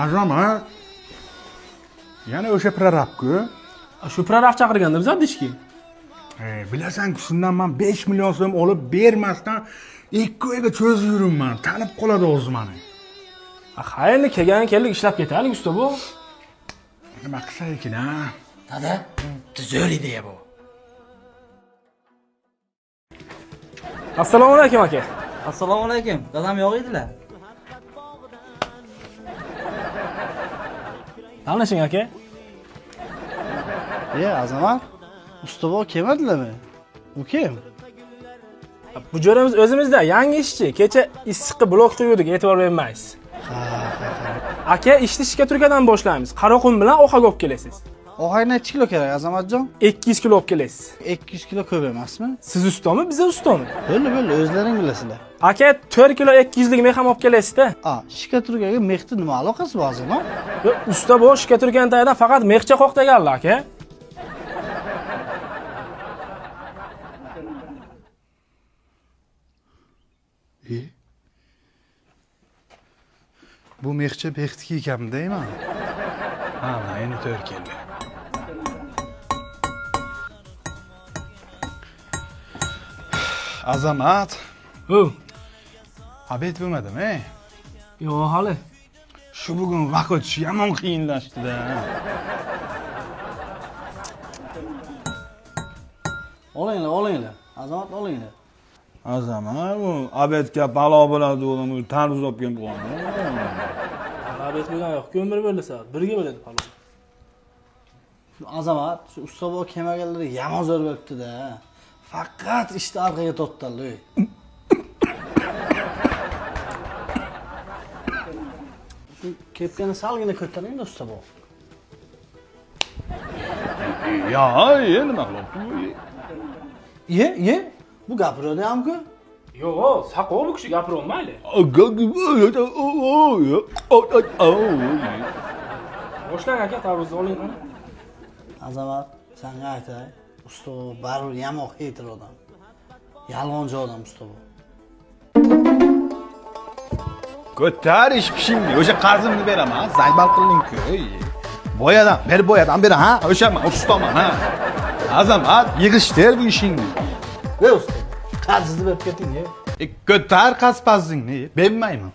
Azamat. Yana o'sha prorabku. Shu prorab chaqirganda biz adishki. Bilasan-ku, shundan men 5 million so'm olib bermasdan 2 oyga cho'zib yuribman. Tanib qoladi o'zi meni. Xayrli keldik ishlab ketaylik usta bu. Nima qilsa ekan, ha? Dada, tuzul ideya bu. Assalomu alaykum aka. Assalomu alaykum. Dadam yo'q edilar. Tanishing aka. Azamat, Ustobo kelmadilarmi? U kim? Bu jo'ramiz o'zimizda yangi ishchi. Kecha issiqqa blok qo'ydik, e'tibor bermaysiz. Aka, ishni Shikaturkadan boshlaymiz. Qaraqum bilan oxaga olib kelasiz. Oxay necha kilo kerak, Azamatjon? 200 kilo olib kelasiz. 200 kilo ko'p emasmi? Siz ustomi, biz ustomi? Bo'ldi, o'zlaring bilasizlar. Aka, 4 kilo 200 lik mex ham olib kelasiz-da. Shikaturkaga mexning nima aloqasi bor, Azamat? Yo'q, usta bu Shikaturkaning tagidan faqat mexcha qoqtaganlar, aka. Bu mexcha bextiki ekanmi deyman? Ha, endi to'g'ri keldi. Azamat. Obed bo'lmadimi? Yo'q, hali. Shu bugun vaqt o'tishi yomon qiyinlashdi-da. Olinglar. Azamat, olinglar. Azamat, bu obedga balo bo'ladi o'g'lim, tarvuz olib kelib qo'ygan. Obed bo'lgan yo'q, ko'mir bo'ldi soat. Birga bo'ladi palov. Azamat, shu Ustobo kelmaganlar yomon zo'r bo'libdi-da. Faqat ishni orqaga tortdilar. Shu kepkani salgina ko'taring-da, Ustobo. Ya, nima qilibdi? Ye. Bu gapiradi-ku. Yo'q, saqov bu kishi gapirolmaydi. Boshlang aka, tarvuzni oling mana. Azamat, senga aytay, Ustobo baribir yamoq xeytir odam. Yolg'onchi odam Ustobo. Ko'tar ish pishingni, o'sha qarzimni beraman, zaybal qilding-ku. Boyadan beri ha, o'sha men ustaman ha. Azamat, yig'ishtir bu ishingni. Usta, qarzingizni berib keting-ye. Ko'tar qaspazzingni, bermayman.